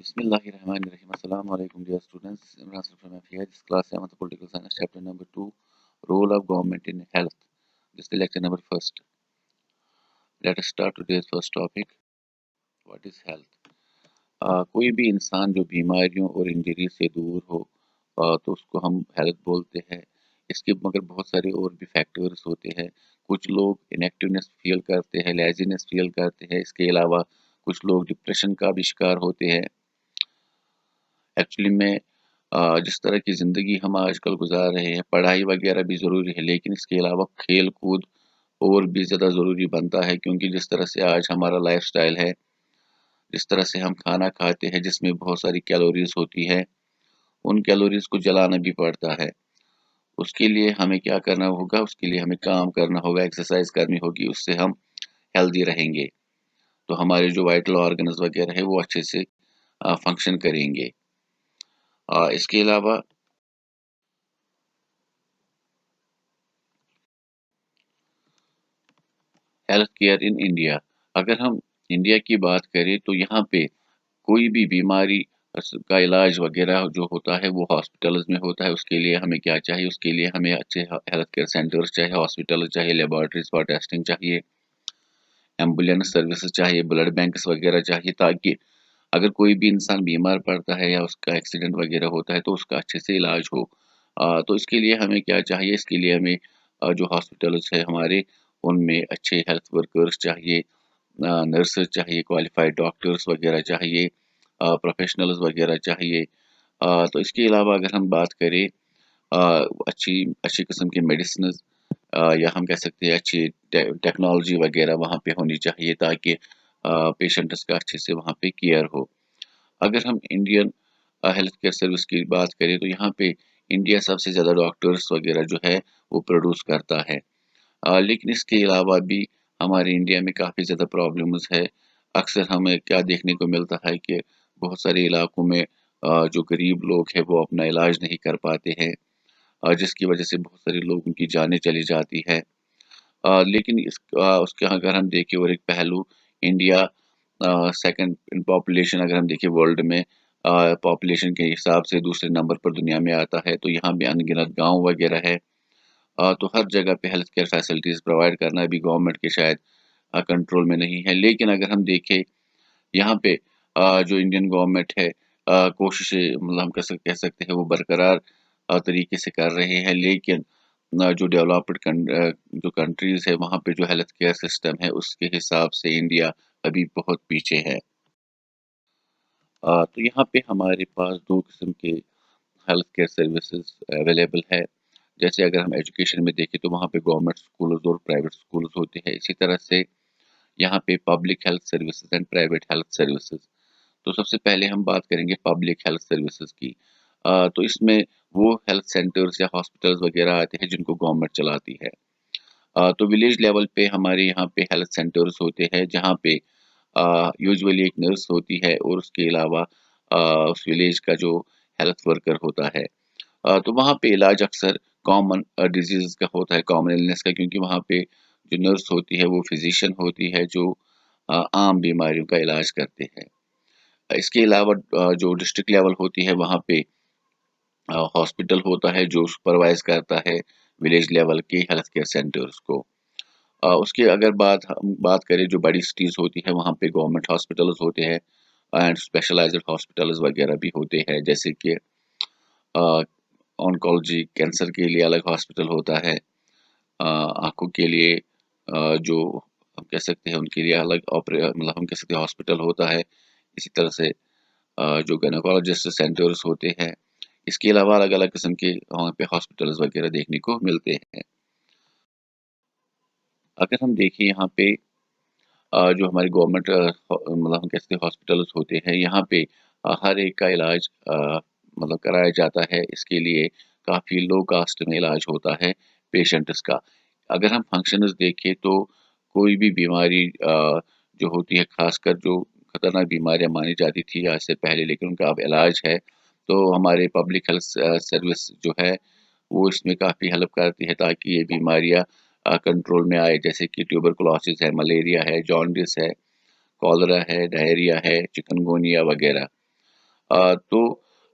Bismillahirrahmanirrahim. Assalamu alaikum, dear students. Imran Sir from FEI. This class 7th Political Science, chapter number 2, Role of Government in Health. This is the lecture number first. Let us start today's first topic. What is health? कोई भी इंसान जो बीमारियों और injury से दूर हो तो उसको हम हेल्थ बोलते हैं। इसके मगर बहुत सारे और भी फैक्टर्स होते हैं। कुछ लोग इनएक्टिवनेस फील करते हैं, लेजीनेस फील करते हैं। इसके अलावा कुछ लोग डिप्रेशन का भी शिकार होते हैं। एक्चुअली में जिस तरह की ज़िंदगी हम आजकल गुजार रहे हैं, पढ़ाई वगैरह भी ज़रूरी है, लेकिन इसके अलावा खेल कूद और भी ज़्यादा ज़रूरी बनता है, क्योंकि जिस तरह से आज हमारा लाइफस्टाइल है, जिस तरह से हम खाना खाते हैं जिसमें बहुत सारी कैलोरीज होती है, उन कैलोरीज को जलाना भी पड़ता है। उसके लिए हमें क्या करना होगा? उसके लिए हमें काम करना होगा, एक्सरसाइज करनी होगी, उससे हम हेल्दी रहेंगे। तो हमारे जो वाइटल ऑर्गन्स वगैरह है वो अच्छे से फंक्शन करेंगे। इसके अलावा हेल्थ केयर इन इंडिया, अगर हम इंडिया की बात करें तो यहाँ पे कोई भी बीमारी का इलाज वगैरह जो होता है वो हॉस्पिटल्स में होता है। उसके लिए हमें क्या चाहिए? उसके लिए हमें अच्छे हेल्थ केयर सेंटर्स चाहिए, हॉस्पिटल चाहिए, लेबोरेटरीज फॉर टेस्टिंग चाहिए, एम्बुलेंस सर्विसेज चाहिए, ब्लड बैंक्स वगैरह चाहिए, ताकि अगर कोई भी इंसान बीमार पड़ता है या उसका एक्सीडेंट वगैरह होता है तो उसका अच्छे से इलाज हो। तो इसके लिए हमें क्या चाहिए? इसके लिए हमें जो हॉस्पिटल्स है हमारे, उनमें अच्छे हेल्थ वर्कर्स चाहिए, नर्सेज चाहिए, क्वालिफाइड डॉक्टर्स वगैरह चाहिए, प्रोफेशनल्स वगैरह चाहिए। तो इसके अलावा अगर हम बात करें अच्छी अच्छी किस्म की मेडिसिन या हम कह सकते हैं अच्छी टेक्नोलॉजी वगैरह वहाँ पे होनी चाहिए, ताकि पेशेंट्स का अच्छे से वहाँ पे केयर हो। अगर हम इंडियन हेल्थ केयर सर्विस की बात करें तो यहाँ पे इंडिया सबसे ज़्यादा डॉक्टर्स वगैरह जो है वो प्रोड्यूस करता है। लेकिन इसके अलावा भी हमारे इंडिया में काफ़ी ज़्यादा प्रॉब्लम्स है। अक्सर हमें क्या देखने को मिलता है कि बहुत सारे इलाकों में जो गरीब लोग हैं वो अपना इलाज नहीं कर पाते हैं, जिसकी वजह से बहुत सारे लोगों की जानें चली जाती है। लेकिन उसके अगर हम देखें और एक पहलू, इंडिया सेकंड इन पॉपुलेशन अगर हम देखें वर्ल्ड में, पॉपुलेशन के हिसाब से दूसरे नंबर पर दुनिया में आता है। तो यहाँ भी अनगिनत गांव वगैरह है। तो हर जगह पे हेल्थ केयर फैसिलिटीज़ प्रोवाइड करना भी गवर्नमेंट के शायद कंट्रोल में नहीं है। लेकिन अगर हम देखें यहाँ पे जो इंडियन गवर्नमेंट है, कोशिशें मतलब हम कह सकते हैं वो बरकरार तरीके से कर रहे हैं। लेकिन जो डेवलप्ड जो कंट्रीज़ है वहाँ पे जो हेल्थ केयर सिस्टम है उसके हिसाब से इंडिया अभी बहुत पीछे है। तो यहाँ पे हमारे पास दो किस्म के हेल्थ केयर सर्विसेज अवेलेबल है। जैसे अगर हम एजुकेशन में देखें तो वहाँ पे गवर्नमेंट स्कूल्स और प्राइवेट स्कूल्स होते हैं। इसी तरह से यहाँ पे public health services and private health services. तो सबसे पहले हम बात करेंगे पब्लिक हेल्थ सर्विसेज की। तो इसमें वो हेल्थ सेंटर्स या हॉस्पिटल्स वगैरह आते हैं जिनको गवर्नमेंट चलाती है। तो विलेज लेवल पे हमारे यहाँ पे हेल्थ सेंटर्स होते हैं, जहाँ पे यूजुअली एक नर्स होती है और उसके अलावा उस विलेज का जो हेल्थ वर्कर होता है। तो वहाँ पे इलाज अक्सर कॉमन डिजीज़ का होता है, कॉमन इलनेस का, क्योंकि वहाँ पे जो नर्स होती है वो फिजिशियन होती है जो आम बीमारियों का इलाज करते हैं। इसके अलावा जो डिस्ट्रिक्ट लेवल होती है वहाँ पे हॉस्पिटल होता है जो सुपरवाइज करता है विलेज लेवल के हेल्थ केयर सेंटर्स को। उसके अगर हम बात करें जो बड़ी सिटीज़ होती है वहाँ पे गवर्नमेंट हॉस्पिटल्स होते हैं एंड स्पेशलाइज्ड हॉस्पिटल्स वगैरह भी होते हैं, जैसे कि ऑन्कोलॉजी, कैंसर के लिए अलग हॉस्पिटल होता है, आँखों के लिए जो हम कह सकते हैं उनके लिए अलग मतलब हम कह सकते हैं हॉस्पिटल होता है। इसी तरह से जो गायनेकोलॉजिस्ट सेंटर्स होते हैं, इसके अलावा अलग अलग किस्म के वहाँ पे हॉस्पिटल्स वगैरह देखने को मिलते हैं। अगर हम देखें यहाँ पे जो हमारी गवर्नमेंट मतलब हम कह सकते हैं हॉस्पिटल्स होते हैं, यहाँ पे हर एक का इलाज मतलब कराया जाता है। इसके लिए काफ़ी लो कास्ट में इलाज होता है पेशेंट्स का। अगर हम फंक्शंस देखें तो कोई भी बीमारी जो होती है, खासकर जो खतरनाक बीमारियां मानी जाती थी आज से पहले, लेकिन उनका अब इलाज है, तो हमारे पब्लिक हेल्थ सर्विस जो है वो इसमें काफ़ी हेल्प करती है ताकि ये बीमारियां कंट्रोल में आए, जैसे कि ट्यूबरकुलोसिस है, मलेरिया है, जॉन्डिस है, कॉलरा है, डायरिया है, चिकनगुनिया वगैरह। تو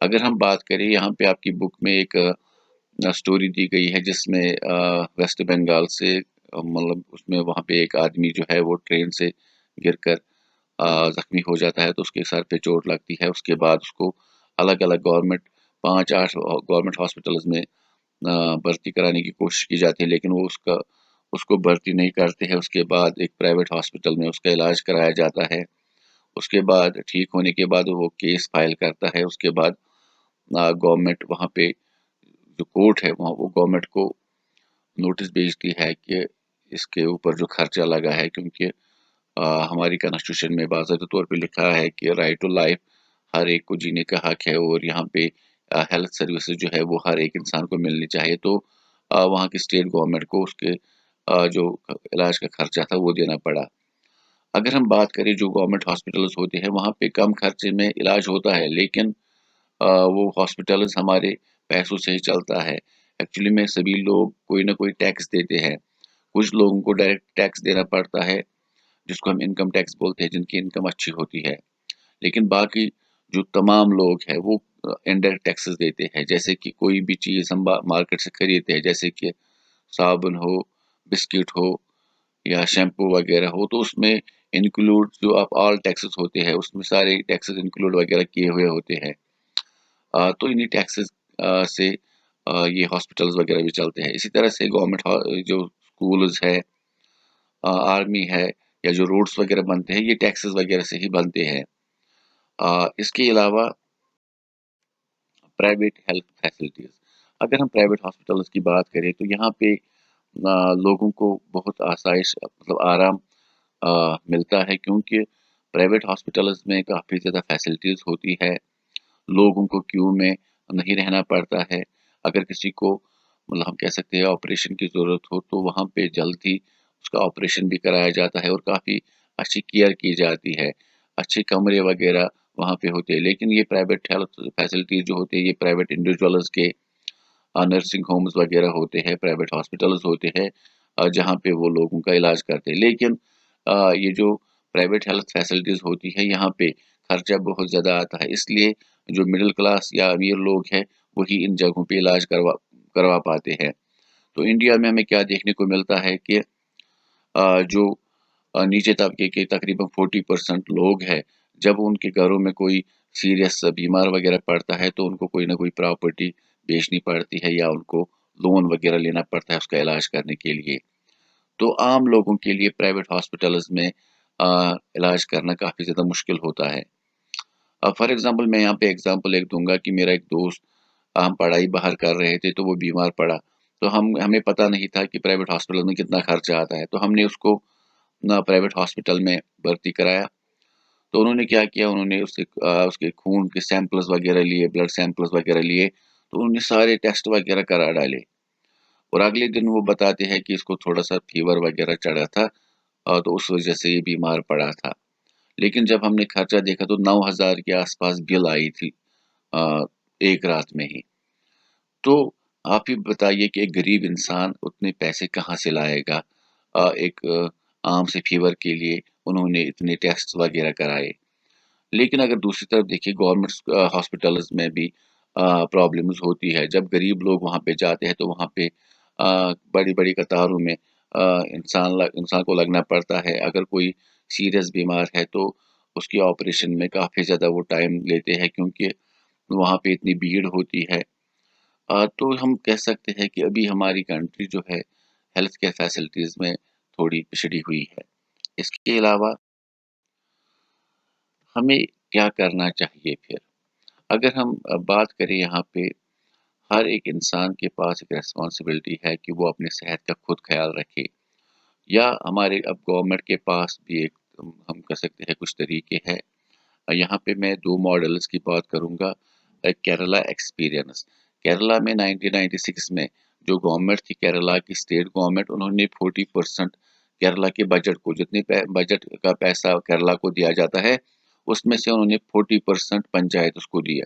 اگر ہم بات کریں یہاں پہ آپ کی بک میں ایک اسٹوری دی گئی ہے جس میں ویسٹ بنگال سے مطلب اس میں وہاں پہ ایک آدمی جو ہے وہ ٹرین سے گر کر زخمی ہو جاتا ہے تو اس کے سر پہ چوٹ لگتی ہے. اس کے بعد اس کو الگ الگ گورنمنٹ 5-8 گورنمنٹ ہاسپٹلز میں بھرتی کرانے کی کوشش کی جاتی ہے لیکن وہ اس کو بھرتی نہیں کرتے ہیں. اس کے بعد ایک پرائیویٹ ہاسپٹل میں اس کا علاج کرایا جاتا ہے. اس کے بعد ٹھیک ہونے کے بعد وہ کیس فائل کرتا ہے. اس کے بعد گورنمنٹ وہاں پہ جو کورٹ ہے وہاں وہ گورنمنٹ کو نوٹس بھیجتی ہے کہ اس کے اوپر جو خرچہ لگا ہے کیونکہ ہماری کانسٹیٹیوشن میں باضابطہ طور پہ لکھا ہے کہ رائٹ ٹو لائف ہر ایک کو جینے کا حق ہے اور یہاں پہ ہیلتھ سروسز جو ہے وہ ہر ایک انسان کو ملنی چاہیے. تو وہاں کی اسٹیٹ گورنمنٹ کو اس کے جو علاج کا خرچہ تھا وہ دینا پڑا. اگر ہم بات کریں جو گورنمنٹ ہاسپٹلز ہوتے ہیں وہاں پہ کم خرچے میں علاج ہوتا ہے لیکن وہ ہاسپٹلز ہمارے پیسوں سے ہی چلتا ہے. ایکچولی میں سبھی لوگ کوئی نہ کوئی ٹیکس دیتے ہیں. کچھ لوگوں کو ڈائریکٹ ٹیکس دینا پڑتا ہے جس کو ہم انکم ٹیکس بولتے ہیں جن کی انکم اچھی ہوتی ہے. لیکن باقی جو تمام لوگ ہیں وہ انڈائریکٹ ٹیکسز دیتے ہیں. جیسے کہ کوئی بھی چیز ہم مارکیٹ سے خریدتے ہیں جیسے کہ صابن ہو, بسکٹ ہو یا شیمپو وغیرہ ہو تو اس میں انکلوڈ جو آپ آل ٹیکسز ہوتے ہیں اس میں سارے ٹیکسز انکلوڈ وغیرہ کیے ہوئے ہوتے ہیں. تو انہی ٹیکسز سے یہ ہاسپٹلز وغیرہ بھی چلتے ہیں. اسی طرح سے گورنمنٹ جو اسکولز ہے, آرمی ہے یا جو روڈس وغیرہ بنتے ہیں یہ ٹیکسز وغیرہ سے ہی بنتے ہیں. اس کے علاوہ پرائیویٹ ہیلتھ فیسلٹیز, اگر ہم پرائیویٹ ہاسپٹلز کی بات کریں تو یہاں پہ لوگوں کو بہت آسائش مطلب آرام ملتا ہے کیونکہ پرائیویٹ ہاسپٹلز میں کافی زیادہ فیسلٹیز ہوتی ہے. لوگوں کو کیوں میں نہیں رہنا پڑتا ہے. اگر کسی کو مطلب ہم کہہ سکتے ہیں آپریشن کی ضرورت ہو تو وہاں پہ جلد ہی اس کا آپریشن بھی کرایا جاتا ہے اور کافی اچھی کیئر کی جاتی ہے. اچھے کمرے وغیرہ وہاں پہ ہوتے ہیں. لیکن یہ پرائیویٹ ہیلتھ فیسلٹیز جو ہوتے ہیں یہ پرائیویٹ انڈیویجولز کے نرسنگ ہومز وغیرہ ہوتے ہیں, پرائیویٹ ہاسپٹلز ہوتے ہیں جہاں پہ وہ لوگوں کا علاج کرتے ہیں. لیکن یہ جو پرائیویٹ ہیلتھ فیسلٹیز ہوتی ہے یہاں پہ خرچہ بہت زیادہ آتا ہے. اس لیے جو مڈل کلاس یا امیر لوگ ہیں وہی ان جگہوں پہ علاج کروا پاتے ہیں. تو انڈیا میں ہمیں کیا دیکھنے کو ملتا ہے کہ جو نیچے طبقے کے تقریباً 40% لوگ ہیں جب ان کے گھروں میں کوئی سیریس بیمار وغیرہ پڑتا ہے تو ان کو کوئی نہ کوئی پراپرٹی بیچنی پڑتی ہے یا ان کو لون وغیرہ لینا پڑتا ہے اس کا علاج کرنے کے لیے. تو عام لوگوں کے لیے پرائیویٹ ہاسپٹلز میں علاج کرنا کافی زیادہ مشکل ہوتا ہے. فار ایگزامپل میں یہاں پہ ایگزامپل ایک دوں گا کہ میرا ایک دوست ہم پڑھائی باہر کر رہے تھے تو وہ بیمار پڑا تو ہمیں پتہ نہیں تھا کہ پرائیویٹ ہاسپٹل میں کتنا خرچہ آتا ہے تو ہم نے اس کو پرائیویٹ ہاسپٹل میں بھرتی کرایا. تو انہوں نے کیا کیا, انہوں نے اس کے خون کے سیمپلز وغیرہ لیے, بلڈ سیمپلز وغیرہ لیے تو انہوں نے سارے ٹیسٹ وغیرہ کرا ڈالے اور اگلے دن وہ بتاتے ہیں کہ اس کو تھوڑا سا فیور وغیرہ چڑھا تھا تو اس وجہ سے یہ بیمار پڑا تھا. لیکن جب ہم نے خرچہ دیکھا تو 9,000 کے آس پاس بل آئی تھی ایک رات میں ہی. تو آپ ہی بتائیے کہ ایک غریب انسان اتنے پیسے کہاں سے لائے گا. ایک عام سے فیور کے لیے انہوں نے اتنے ٹیسٹ وغیرہ کرائے. لیکن اگر دوسری طرف دیکھیے گورنمنٹ ہاسپٹلز میں بھی پرابلمز ہوتی ہے. جب غریب لوگ وہاں پہ جاتے ہیں تو وہاں پہ بڑی بڑی قطاروں میں انسان کو لگنا پڑتا ہے. اگر کوئی سیریس بیمار ہے تو اس کی آپریشن میں کافی زیادہ وہ ٹائم لیتے ہیں کیونکہ وہاں پہ اتنی بھیڑ ہوتی ہے. تو ہم کہہ سکتے ہیں کہ ابھی ہماری کنٹری جو ہے ہیلتھ کیئر فیسلٹیز میں تھوڑی پچھڑی ہوئی ہے. اس کے علاوہ ہمیں کیا کرنا چاہیے پھر. اگر ہم بات کریں یہاں پہ ہر ایک انسان کے پاس ایک ریسپانسبلٹی ہے کہ وہ اپنے صحت کا خود خیال رکھے, یا ہمارے اب گورنمنٹ کے پاس بھی ایک ہم کہہ سکتے ہیں کچھ طریقے ہیں. یہاں پہ میں 2 ماڈلز کی بات کروں گا. کیرلا ایکسپیرینس. کیرلا میں 1996 میں جو گورنمنٹ تھی کیرلا کی اسٹیٹ گورنمنٹ, انہوں نے 40% کیرلا کے بجٹ کو جتنے بجٹ کا پیسہ کیرلا کو دیا جاتا ہے اس میں سے انہوں نے 40% پنچایت اس کو دیے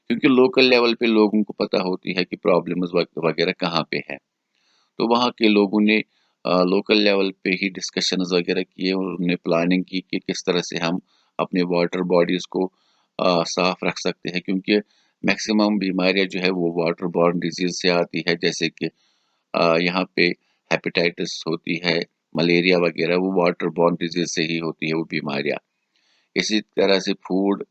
کیونکہ لوکل لیول پہ لوگوں کو پتہ ہوتی ہے کہ پرابلمز وغیرہ کہاں پہ ہے. تو وہاں کے لوگوں نے لوکل لیول پہ ہی ڈسکشنز وغیرہ کیے اور انہوں نے پلاننگ کی کہ کس طرح سے ہم اپنے واٹر باڈیز کو साफ रख सकते हैं, क्योंकि मैक्सिमम बीमारियां जो है वो वाटर बॉर्न डिजीज से आती है, जैसे कि यहाँ पे हेपेटाइटिस होती है, मलेरिया वगैरह, वो वाटर बॉर्न डिजीज से ही होती है वो बीमारियां। इसी तरह से फूड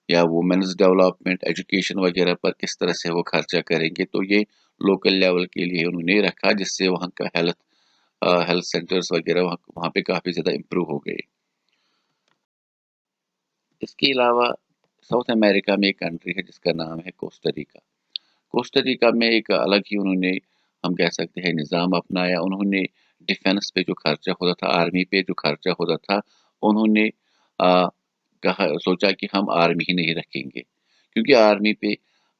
या वुमेन्स डेवलपमेंट, एजुकेशन वगैरह पर किस तरह से वो खर्चा करेंगे, तो ये लोकल लेवल के लिए उन्होंने रखा, जिससे वहाँ का हेल्थ सेंटर्स वगैरह वहाँ पे काफ़ी ज़्यादा इम्प्रूव हो गए। इसके अलावा साउथ अमेरिका में एक कंट्री है जिसका नाम है कोस्टा रिका। कोस्टा रिका में एक अलग ही उन्होंने, हम कह सकते हैं, निज़ाम अपनाया। उन्होंने डिफेंस पे जो खर्चा होता था, आर्मी पे जो खर्चा होता था, उन्होंने कहा, सोचा कि हम आर्मी ही नहीं रखेंगे, क्योंकि आर्मी पे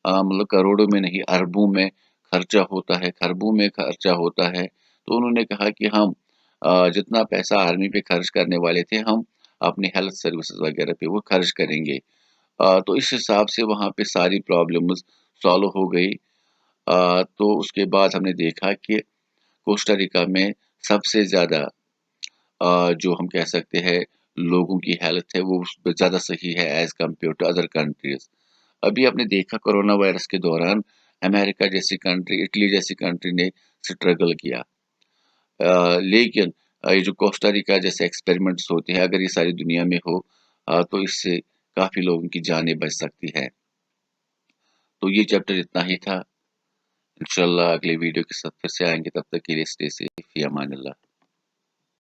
मतलब करोड़ों में नहीं, अरबों में खर्चा होता है, खरबों में खर्चा होता है। तो उन्होंने कहा कि हम जितना पैसा आर्मी पे खर्च करने वाले थे, हम अपने हेल्थ सर्विसेज वगैरह पे वो खर्च करेंगे। तो इस हिसाब से वहाँ पे सारी प्रॉब्लम्स सॉल्व हो गई। तो उसके बाद हमने देखा कि कोस्टा रिका में सबसे ज़्यादा जो हम कह सकते हैं लोगों की हेल्थ है वो ज़्यादा सही है as compare to other countries. अभी आपने देखा कोरोना वायरस के दौरान अमेरिका जैसी कंट्री, इटली जैसी कंट्री ने स्ट्रगल किया। लेकिन ये जो कोस्टा रिका जैसे एक्सपेरिमेंट्स होते हैं, अगर ये सारी दुनिया में हो तो इससे काफ़ी लोगों की जानें बच सकती है। तो ये चैप्टर इतना ही था। इंशाल्लाह अगले वीडियो के साथ फिर से आएंगे, तब तक के लिए स्टे सेफ, फी अमान अल्लाह।